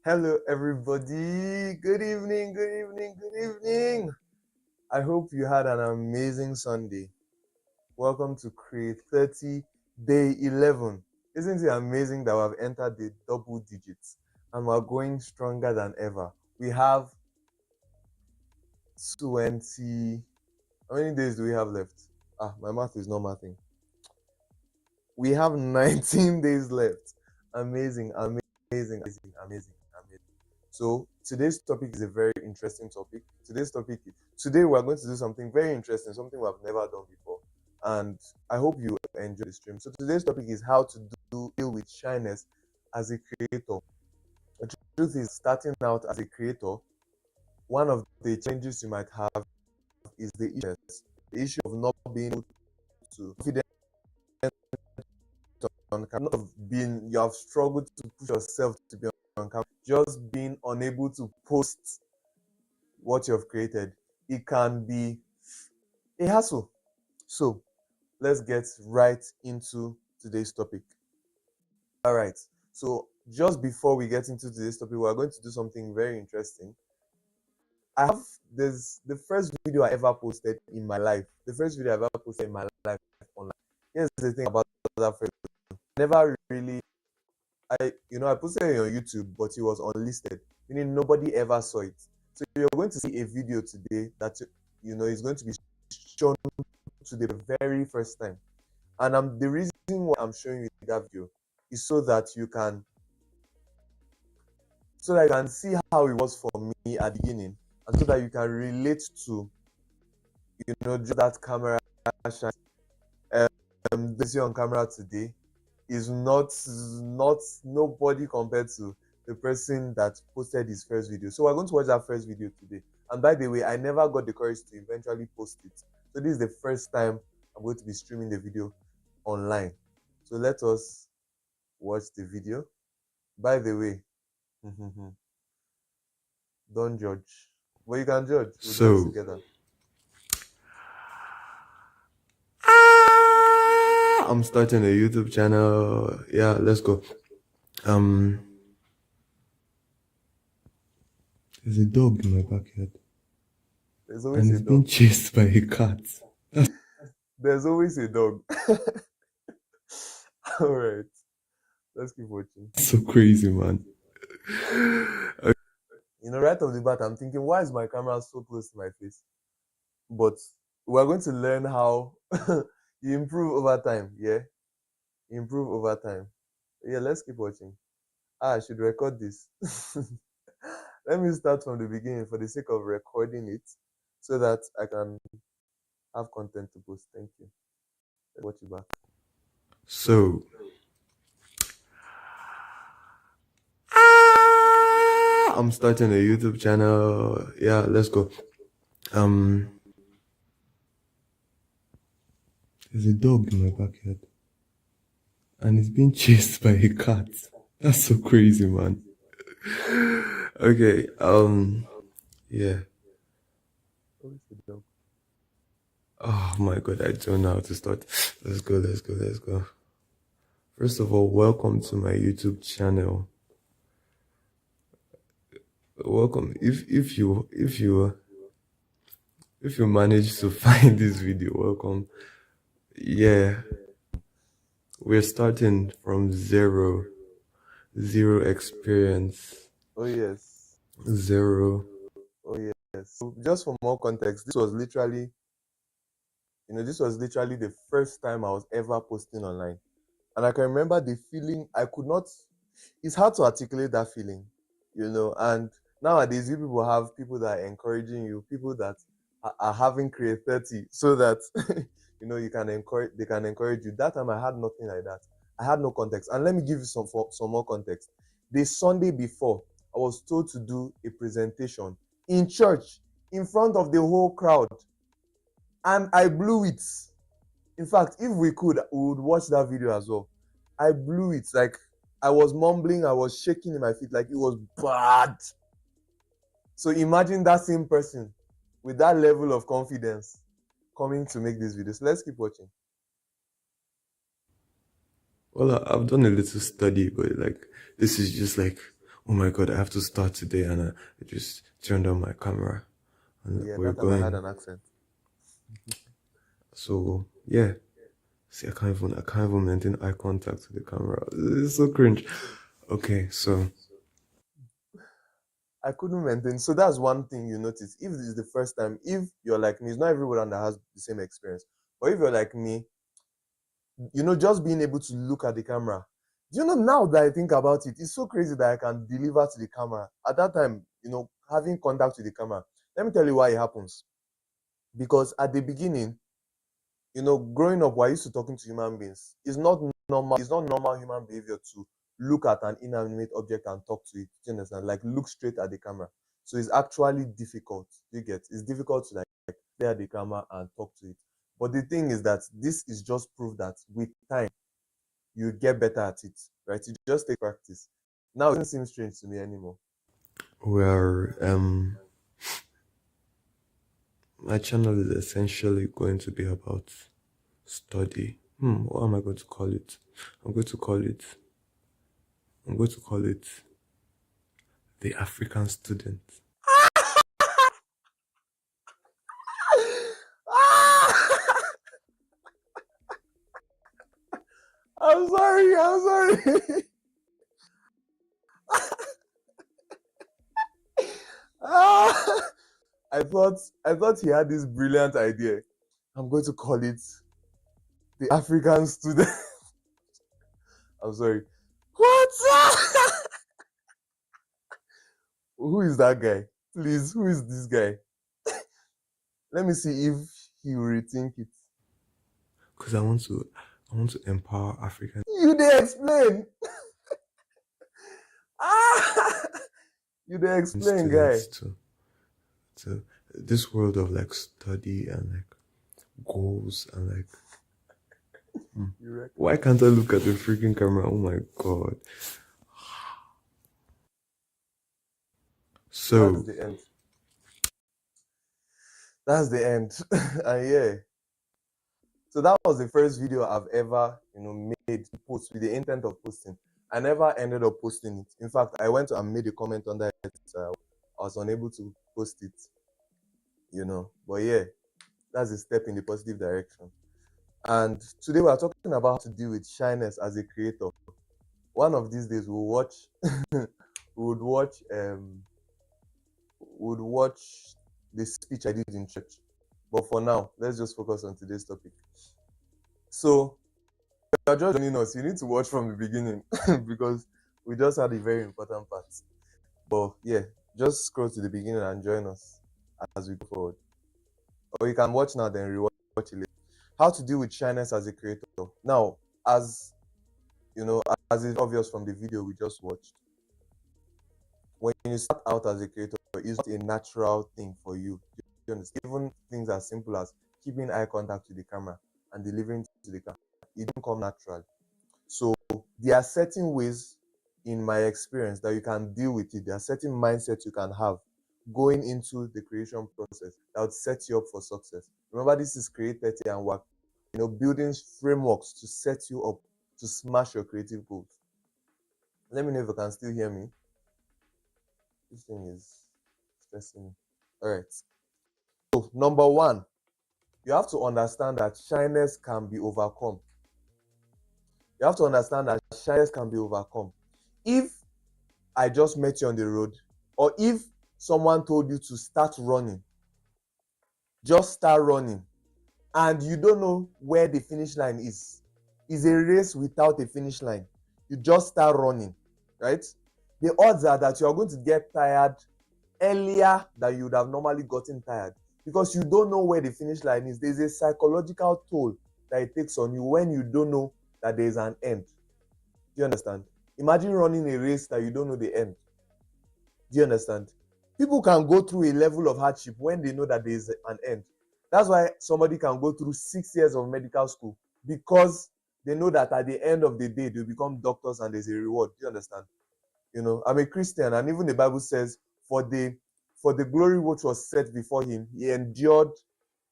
Hello, everybody. Good evening, good evening, good evening. I hope you had an amazing Sunday. Welcome to Create 30 Day 11. Isn't it amazing that we've entered the double digits and we're going stronger than ever? We have 20. How many days do we have left? My math is not mathing. We have 19 days left. Amazing, amazing, amazing, amazing, amazing. So today's topic is a very interesting topic. Today we're going to do something very interesting, something we have never done before. And I hope you enjoy the stream. So today's topic is how to deal with shyness as a creator. The truth is, starting out as a creator, one of the challenges you might have is the issue of not being able to confident on camera, not being you have struggled to push yourself to be on camera, just being unable to post what you've created. It can be a hassle. So let's get right into today's topic. All right. So just before we get into today's topic, we're going to do something very interesting. I have this the first video I ever posted in my life. The first video I ever posted in my life online. Here's the thing about that first video. Never really I posted it on YouTube, but it was unlisted, meaning nobody ever saw it. So you're going to see a video today that is going to be shown to the very first time. And the reason why I'm showing you that video is so that you can see how it was for me at the beginning, and so that you can relate to just that camera shine. This on camera today is not nobody compared to the person that posted his first video. So we're going to watch that first video today. And by the way, I never got the courage to eventually post it. So this is the first time I'm going to be streaming the video online. So let us watch the video. By the way, don't judge. Well, you can judge. We'll judge together. I'm starting a YouTube channel. Yeah, let's go. There's a dog in my backyard. There's always and it's being chased by a cat. There's always a dog. All right. Let's keep watching. So crazy, man. Right off the bat, I'm thinking, why is my camera so close to my face? But we're going to learn how you improve over time. Yeah, improve over time. Yeah, let's keep watching. I should record this. Let me start from the beginning for the sake of recording it, so that I can have content to post. Thank you. Let's watch it back. So, I'm starting a YouTube channel. Yeah, let's go. There's a dog in my backyard. And it's being chased by a cat. That's so crazy, man. Okay, yeah. Oh my god, I don't know how to start. Let's go. First of all, welcome to my YouTube channel. Welcome. If you manage to find this video, welcome. Yeah. We're starting from zero experience. Oh yes. Zero. Oh yes. So just for more context, this was literally the first time I was ever posting online. And I can remember the feeling. It's hard to articulate that feeling, and nowadays you people have people that are encouraging you, people that are having Create 30, so that they can encourage you. That time I had nothing like that. I had no context. And let me give you some more context. The Sunday before, I was told to do a presentation in church in front of the whole crowd, and I blew it. In fact, if we could, we would watch that video as well. I blew it. Like, I was mumbling, I was shaking in my feet, like it was bad. So imagine that same person with that level of confidence coming to make this video. So let's keep watching. Well, I've done a little study, but this is just Oh my god, I have to start today, and I just turned on my camera and Yeah, we're that time I had going. an accent. So yeah. See, I can't even maintain eye contact with the camera. It's so cringe. Okay, so I couldn't maintain. So that's one thing you notice. If this is the first time, if you're like me, it's not everyone that has the same experience. But if you're like me, just being able to look at the camera. Now that I think about it, it's so crazy that I can deliver to the camera. At that time, having contact with the camera. Let me tell you why it happens. Because at the beginning, growing up, we're used to talking to human beings. It's not normal human behavior to look at an inanimate object and talk to it. Do you understand? Like look straight at the camera. So it's actually difficult. You get it's difficult to like stare at the camera and talk to it. But the thing is that this is just proof that with time you get better at it, right? You just take practice. Now it doesn't seem strange to me anymore. we're my channel is essentially going to be about study. What am I going to call it? I'm going to call it I'm going to call it the African student. I'm sorry. I'm sorry. Ah, I thought he had this brilliant idea. I'm going to call it the African student. I'm sorry. What? Who is that guy? Please, who is this guy? Let me see if he will rethink it. Because I want to empower African You did explain. Ah, you did explain, guy. students to this world of like study and like goals and like You reckon? why can't I look at the freaking camera? Oh my god. That's So the end. That's the end. And yeah. So that was the first video I've ever, made to post with the intent of posting. I never ended up posting it. In fact, I went and made a comment under it. I was unable to post it. But yeah, that's a step in the positive direction. And today we are talking about how to deal with shyness as a creator. One of these days we'll watch we would watch would watch the speech I did in church. But for now, let's just focus on today's topic. So if you're just joining us, you need to watch from the beginning because we just had a very important part. But yeah, just scroll to the beginning and join us as we go forward. Or you can watch now, then rewatch it later. How to deal with shyness as a creator. Now, as as is obvious from the video we just watched, when you start out as a creator, it's not a natural thing for you. You understand? Even things as simple as keeping eye contact with the camera and delivering to the camera, it don't come natural. So there are certain ways, in my experience, that you can deal with it. There are certain mindsets you can have going into the creation process that would set you up for success. Remember, this is Kreate and work, building frameworks to set you up to smash your creative goals. Let me know if you can still hear me. This thing is stressing me. All right. So, number one, you have to understand that shyness can be overcome. You have to understand that shyness can be overcome. If I just met you on the road, or if someone told you to start running, just start running, and you don't know where the finish line is. It's a race without a finish line. You just start running, right? The odds are that you are going to get tired earlier than you would have normally gotten tired because you don't know where the finish line is. There's a psychological toll that it takes on you when you don't know that there's an end. Do you understand? Imagine running a race that you don't know the end. Do you understand? People can go through a level of hardship when they know that there is an end. That's why somebody can go through 6 years of medical school because they know that at the end of the day they'll become doctors and there's a reward. Do you understand? I'm a Christian, and even the Bible says, for the glory which was set before him, he endured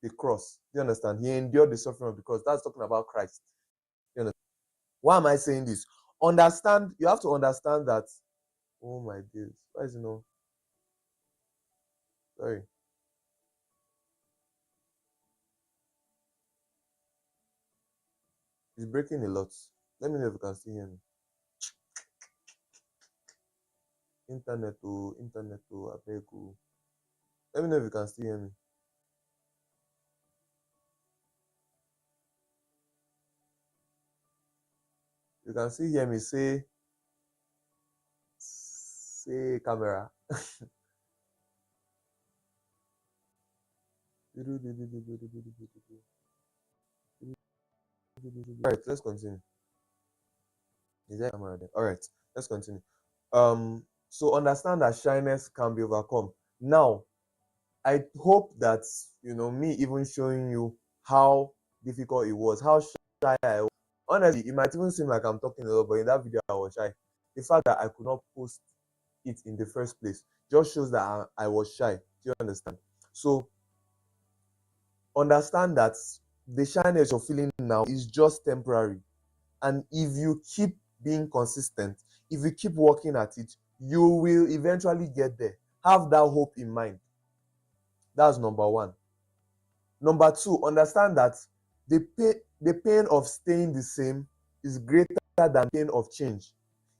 the cross. Do you understand? He endured the suffering of the cross. That's talking about Christ. You understand? Why am I saying this? You have to understand that Oh my days. Why is it not? Sorry. It's breaking a lot. Let me know if you can still hear me. Internet oh, abeg oh. Let me know if you can still hear me. You can still hear me. Say camera. Alright, let's continue. Is there a camera there? Alright, let's continue. So understand that shyness can be overcome. Now, I hope that me even showing you how difficult it was, how shy I was. Honestly, it might even seem like I'm talking a lot, but in that video I was shy. The fact that I could not post it in the first place just shows that I was shy. Do you understand? So understand that the shyness you're feeling now is just temporary. And if you keep being consistent, if you keep working at it, you will eventually get there. Have that hope in mind. That's number one. Number two, understand that the pain of staying the same is greater than pain of change.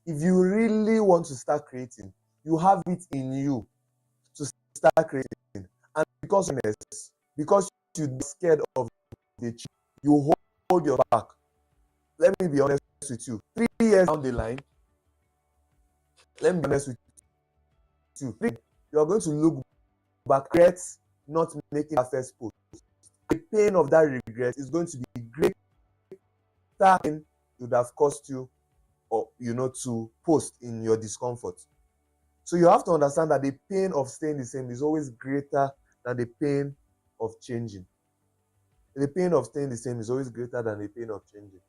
If you really want to start creating, you have it in you to start creating. And because you're scared of the change, you hold your back. Let me be honest with you. 3 years down the line, let me be honest with you. You're going to look back, regret not making that first post. The pain of that regret is going to be greater than it would have cost you, or to post in your discomfort. So you have to understand that the pain of staying the same is always greater than the pain of changing. The pain of staying the same is always greater than the pain of changing.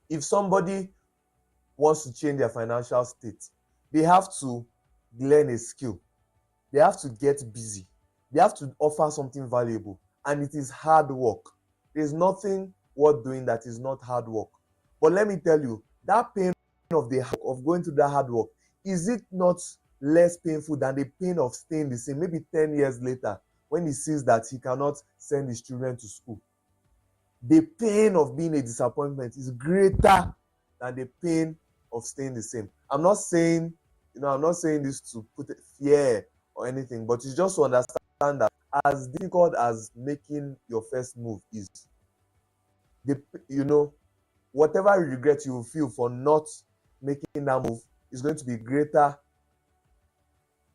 If somebody wants to change their financial state, they have to learn a skill. They have to get busy. They have to offer something valuable. And it is hard work. There's nothing worth doing that is not hard work. But let me tell you, that pain of going through that hard work, is it not less painful than the pain of staying the same, maybe 10 years later, when he sees that he cannot send his children to school? The pain of being a disappointment is greater than the pain of staying the same. I'm not saying this to put fear or anything, but it's just to understand that as difficult as making your first move is, whatever regret you feel for not making that move is going to be greater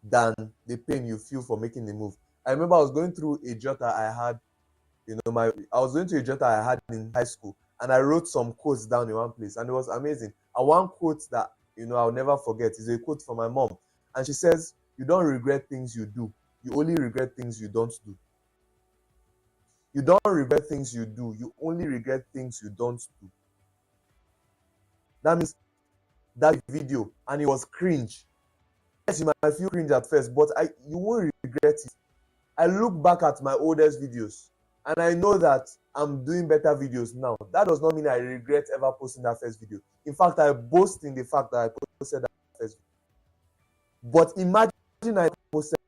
than the pain you feel for making the move. I remember I was going through a jotter I had, I was going to a jotter I had in high school, and I wrote some quotes down in one place, and it was amazing. And one quote that I'll never forget is a quote from my mom, and she says, "You don't regret things you do. You only regret things you don't do." You don't regret things you do. You only regret things you don't do. That means that video, and it was cringe. Yes, you might feel cringe at first, but you won't regret it. I look back at my oldest videos, and I know that I'm doing better videos now. That does not mean I regret ever posting that first video. In fact, I boast in the fact that I posted that first video. But imagine I posted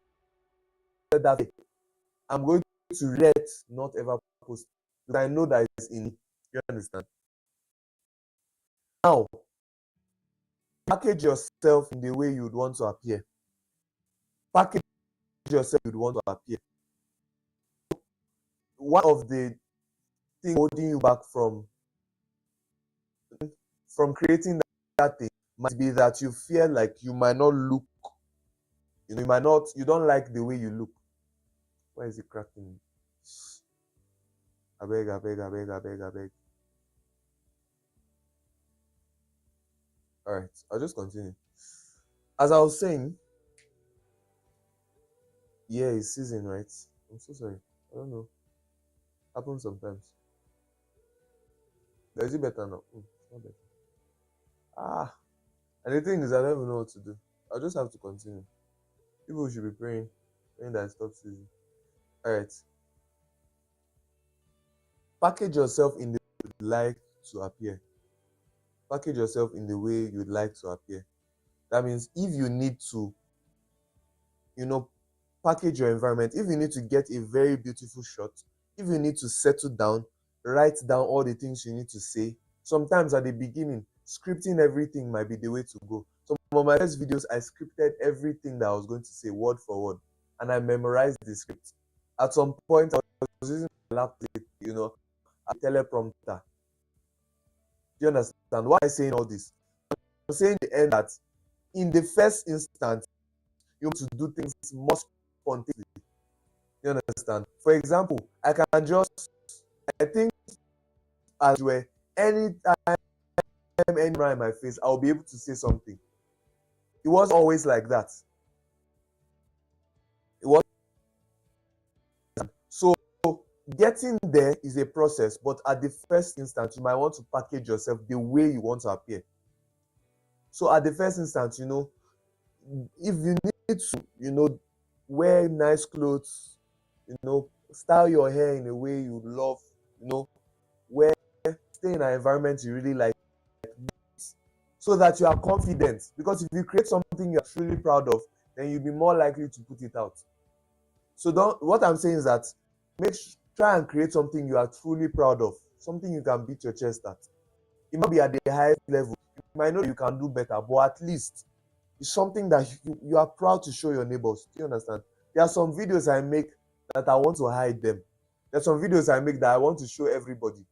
that video. I'm going to regret not ever posting, because I know that it's in me. You understand? Now, package yourself in the way you'd want to appear. Package yourself you'd want to appear. One of the things holding you back from creating that thing might be that you feel like you might not look, you don't like the way you look. Why is it cracking? Abeg, abeg, abeg, abeg, abeg. All right, I'll just continue. As I was saying, yeah, it's season, right? I'm so sorry. I don't know. Happens sometimes. Is it better now? It's not better. And the thing is, I don't even know what to do. I'll just have to continue. People should be praying that it stops season. All right. Package yourself in the way you'd like to appear. Package yourself in the way you'd like to appear. That means if you need to, you know, package your environment, if you need to get a very beautiful shot, if you need to settle down, write down all the things you need to say. Sometimes at the beginning, scripting everything might be the way to go. Some of my first videos, I scripted everything that I was going to say word for word, and I memorized the script. At some point, I was using a laptop, a teleprompter. Do you understand? Why am I saying all this? I'm saying the end that in the first instance, you want to do things more spontaneously. You understand? For example, I think as well, anytime, anywhere in my face, I'll be able to say something. It was always like that. It was so getting there is a process, but at the first instance, you might want to package yourself the way you want to appear. So at the first instance, if you need to, wear nice clothes, style your hair in a way you love, wear, stay in an environment you really like, so that you are confident. Because if you create something you're truly proud of, then you'll be more likely to put it out. So what I'm saying is that try and create something you are truly proud of, something you can beat your chest at. It might be at the highest level. You might know you can do better, but at least it's something that you are proud to show your neighbors. Do you understand? There are some videos I make that I want to hide them. There are some videos I make that I want to show everybody.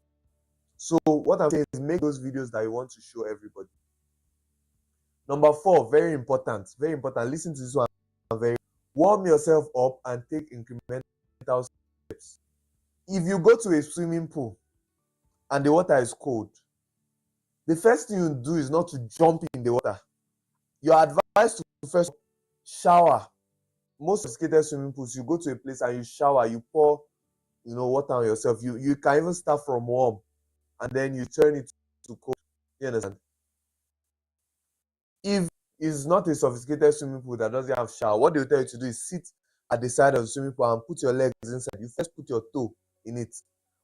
So what I'm saying is make those videos that you want to show everybody. Number 4, very important, very important. Listen to this one. Warm yourself up and take incremental steps. If you go to a swimming pool and the water is cold, the first thing you do is not to jump in the water. You are advised to first shower. Most sophisticated swimming pools, you go to a place and you shower, you pour, water on yourself. You can even start from warm and then you turn it to cold. You understand? If it's not a sophisticated swimming pool that doesn't have shower, what they'll tell you to do is sit at the side of the swimming pool and put your legs inside. You first put your toe in it.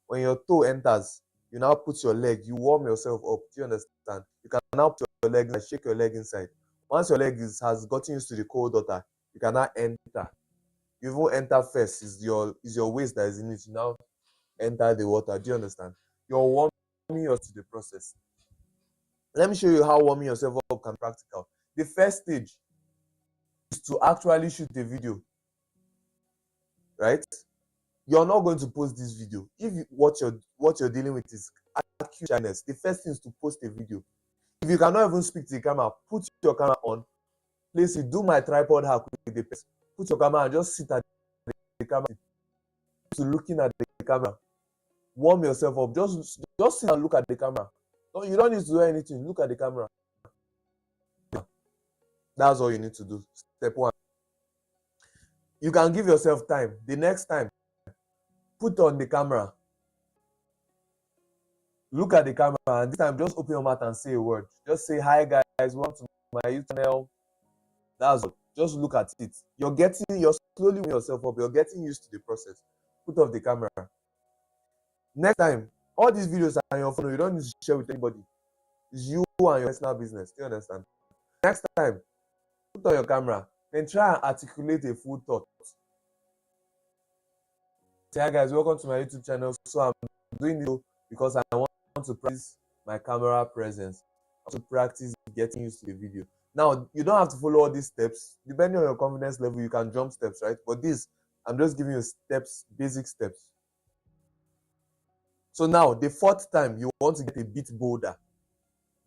When your toe enters, you now put your leg, you warm yourself up. Do you understand? You can now put your leg and shake your leg inside. Once your leg has gotten used to the cold water, you can now enter. You won't enter first, is your waist that is in it. You now enter the water. Do you understand? You're warming yourself to the process. Let me show you how warming yourself up can be practical. The first stage is to actually shoot a video, right? You're not going to post this video. If what you're dealing with is acute shyness, the first thing is to post a video. If you cannot even speak to the camera, put your camera on, place it, do my tripod hack with the person. Put your camera and just sit at the camera, to looking at the camera. Warm yourself up. Just sit and look at the camera. No, you don't need to do anything. Look at the camera. That's all you need to do. Step 1. You can give yourself time. The next time, put on the camera. Look at the camera, and this time just open your mouth and say a word. Just say, "Hi guys, welcome to my YouTube channel." That's all. Just look at it. You're slowly warming yourself up. You're getting used to the process. Put off the camera. Next time, all these videos are on your phone. You don't need to share with anybody. It's you and your personal business. Do you understand? Next time, put on your camera. Then try and articulate a full thought. Say, "Hi guys, welcome to my YouTube channel. So I'm doing this because I want to practice my camera presence. I want to practice getting used to the video." Now, you don't have to follow all these steps. Depending on your confidence level, you can jump steps, right? But I'm just giving you steps, basic steps. So now, the 4th time, you want to get a bit bolder.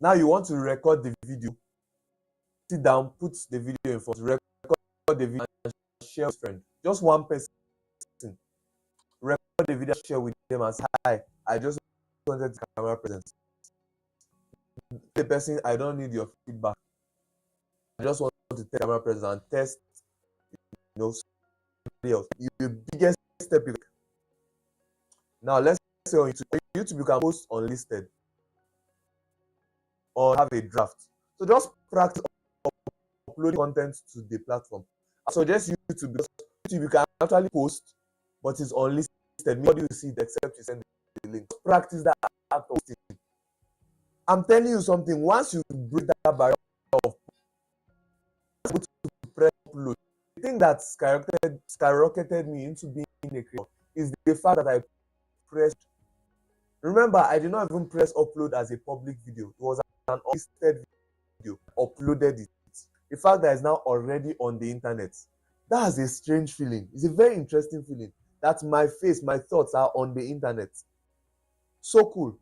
Now you want to record the video. Sit down, put the video in front, record the video and share with a friend. Just one person. Record the video, share with them and say, "Hi, I just wanted the camera presence." The person, "I don't need your feedback. I just want to take camera presence and test, somebody else." The biggest step you can. Now let's say on YouTube you can post unlisted or have a draft. So just practice uploading content to the platform. I suggest YouTube because YouTube you can actually post, but it's unlisted. Nobody will see it except you send the link. Practice that act of posting. I'm telling you something. Once you break that barrier of upload. The thing that skyrocketed me into being a creator is the fact that I pressed. Remember, I did not even press upload as a public video. It was an unlisted video. Uploaded it. The fact that it's now already on the internet. That's a strange feeling. It's a very interesting feeling that my face, my thoughts are on the internet. So cool.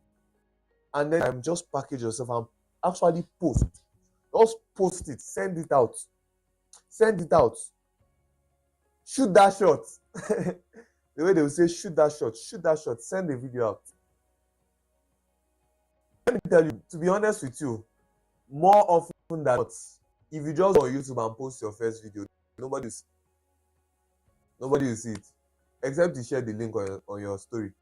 And then I'm just package yourself and actually post. Just post it. Send it out. Send it out. Shoot that shot. The way they will say shoot that shot. Shoot that shot. Send the video out. Let me tell you, to be honest with you, more often than not, if you just go on YouTube and post your first video, nobody will see it. Except you share the link on your story.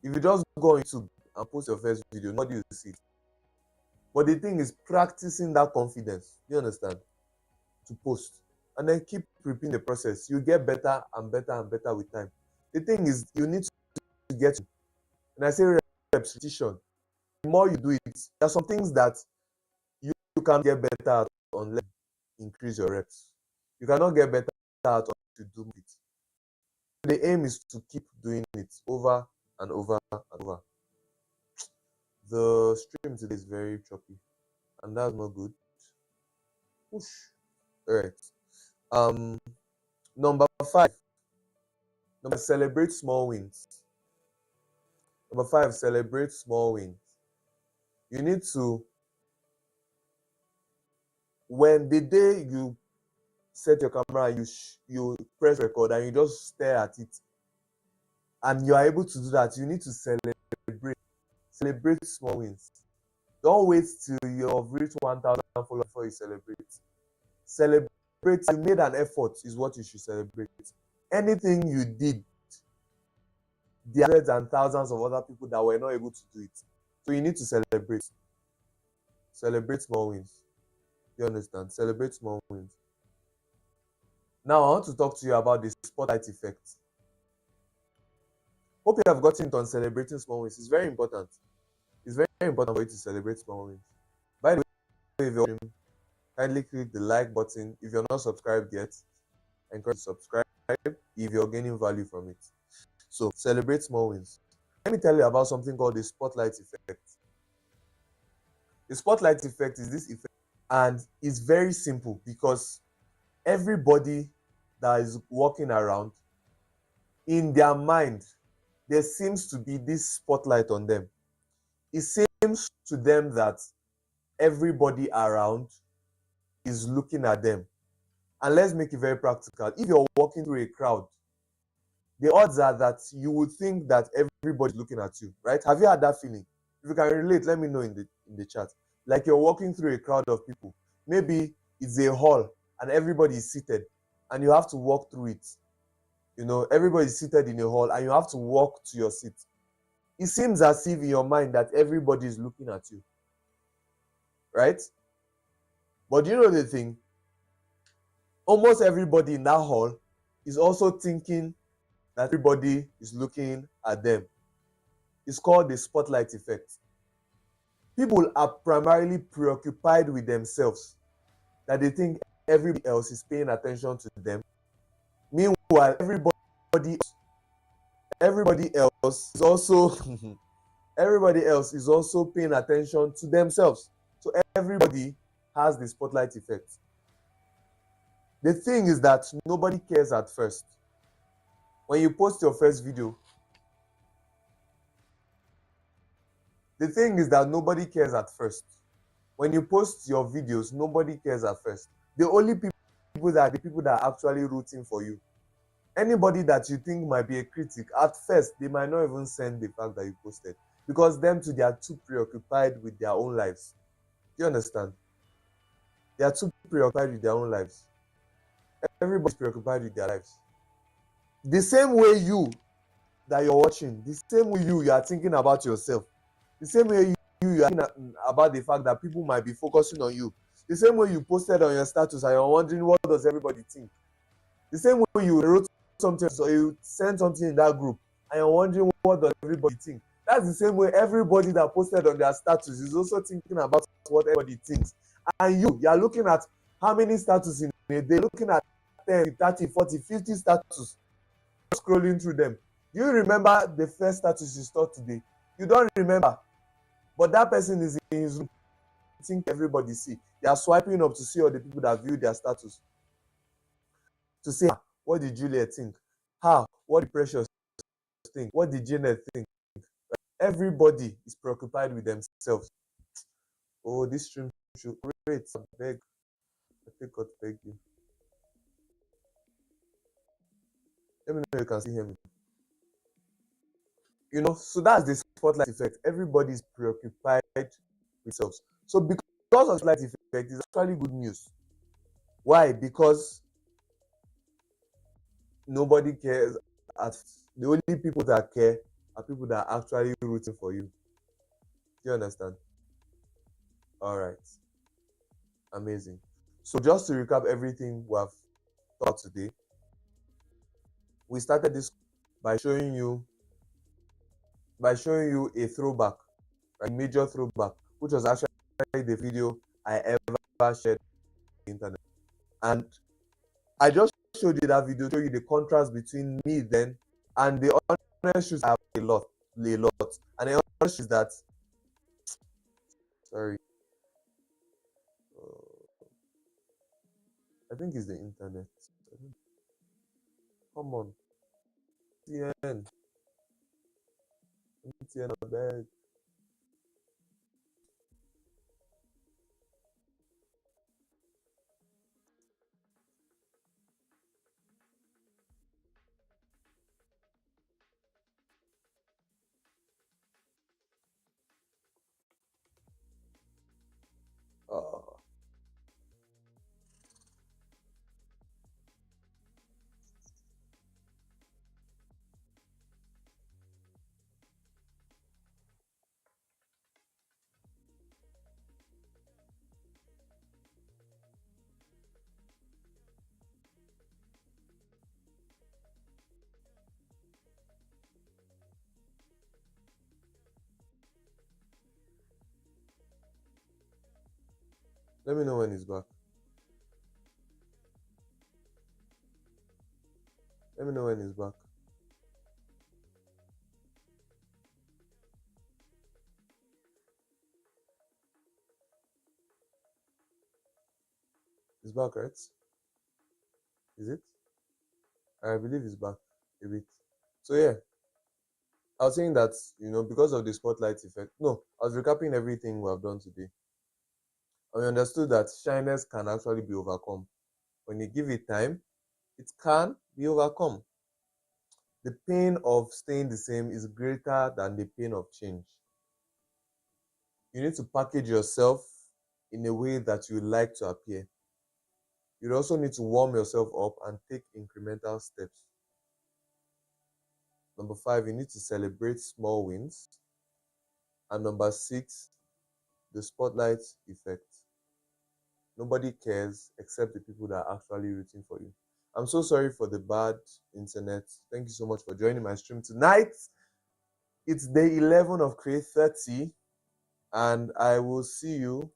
If you just go on YouTube and post your first video, nobody will see it. But the thing is practicing that confidence. You understand? To post. And then keep repeating the process. You get better and better and better with time. The thing is, you need to get, and I say repetition. The more you do it, there are some things that you can get better at unless you increase your reps. You cannot get better at unless you do it. The aim is to keep doing it over and over and over. The stream today is very choppy, and that's not good. Whoosh. All right. Number 5. Celebrate small wins. Number 5, celebrate small wins. You need to, when the day you set your camera and you press record and you just stare at it, and you are able to do that, you need to celebrate small wins. Don't wait till you've reached 1,000 followers before you celebrate. Celebrate. You made an effort is what you should celebrate. Anything you did, there are hundreds and thousands of other people that were not able to do it. So you need to celebrate. Celebrate small wins. You understand? Celebrate small wins. Now I want to talk to you about the spotlight effect. Hope you have gotten into on celebrating small wins. It's very important. It's very important for you to celebrate small wins. By the way, if you're watching, kindly click the like button. If you're not subscribed yet, encourage you to subscribe if you're gaining value from it. So celebrate small wins. Let me tell you about something called the spotlight effect. The spotlight effect is this effect, and it's very simple because everybody that is walking around, in their mind, there seems to be this spotlight on them. It seems to them that everybody around is looking at them. And let's make it very practical. If you're walking through a crowd, the odds are that you would think that everybody's looking at you, right? Have you had that feeling? If you can relate, let me know in the chat. Like you're walking through a crowd of people. Maybe it's a hall and everybody is seated and you have to walk through it. You know, everybody's seated in a hall and you have to walk to your seat. It seems as if in your mind that everybody is looking at you, right? But you know the thing? Almost everybody in that hall is also thinking that everybody is looking at them. It's called the spotlight effect. People are primarily preoccupied with themselves, that they think everybody else is paying attention to them. Meanwhile, everybody else is also paying attention to themselves. So everybody has the spotlight effect. The thing is that nobody cares at first. When you post your first video, the thing is that nobody cares at first. When you post your videos, nobody cares at first. The only people that are the people that are actually rooting for you. Anybody that you think might be a critic, at first, they might not even send the fact that you posted. Because them too, they are too preoccupied with their own lives. Do you understand? They are too preoccupied with their own lives. Everybody's preoccupied with their lives. The same way you that you're watching, the same way you are thinking about yourself, the same way you are thinking about the fact that people might be focusing on you, the same way you posted on your status and you're wondering what does everybody think, the same way you wrote something or you sent something in that group and you're wondering what does everybody think. That's the same way everybody that posted on their status is also thinking about what everybody thinks. And you are looking at how many statuses in a day, looking at 10, 30, 40, 50 status, scrolling through them. Do you remember the first status you saw today? You don't remember, but that person is in his room. I think everybody see. They are swiping up to see all the people that view their status. To say, what did Juliet think? What did Precious think? What did Janet think? Everybody is preoccupied with themselves. Oh, this stream should great. I beg. I think God beg you. Let me know if you can see him. You know, so that's the spotlight effect. Everybody is preoccupied with themselves. So because of spotlight effect, it's actually good news. Why? Because nobody cares. The only people that care are people that are actually rooting for you. Do you understand? All right. Amazing. So just to recap everything we have taught today, we started this by showing you a throwback, a major throwback, which was actually the video I ever shared on the internet. And I just showed you that video, show you the contrast between me then and the honest truth. I have a lot. And the honest truth is that, sorry, I think it's the internet. Come on, TN, I beg. Uh, Let me know when he's back. Let me know when he's back. He's back, right? Is it? I believe he's back a bit. So yeah, I was saying that, because of the spotlight effect. No, I was recapping everything we have done today. And we understood that shyness can actually be overcome. When you give it time, it can be overcome. The pain of staying the same is greater than the pain of change. You need to package yourself in a way that you like to appear. You also need to warm yourself up and take incremental steps. Number 5, you need to celebrate small wins. And number 6, the spotlight effect. Nobody cares except the people that are actually rooting for you. I'm so sorry for the bad internet. Thank you so much for joining my stream tonight. It's day 11 of Create 30, and I will see you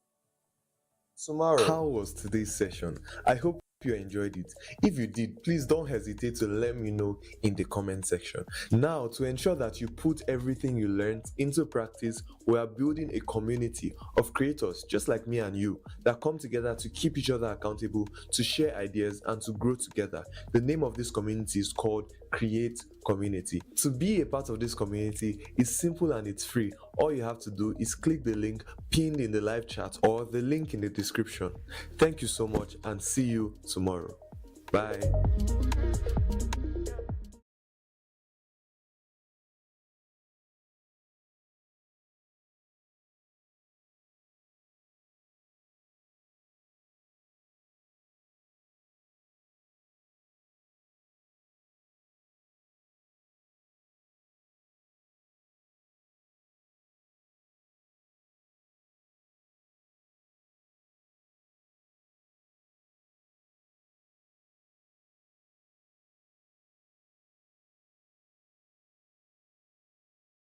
tomorrow. How was today's session? I hope you enjoyed it. If you did, please don't hesitate to let me know in the comment section. Now, to ensure that you put everything you learned into practice, we are building a community of creators just like me and you that come together to keep each other accountable, to share ideas, and to grow together. The name of this community is called Kreate Community. To be a part of this community is simple and it's free. All you have to do is click the link pinned in the live chat or the link in the description. Thank you so much and see you tomorrow. Bye.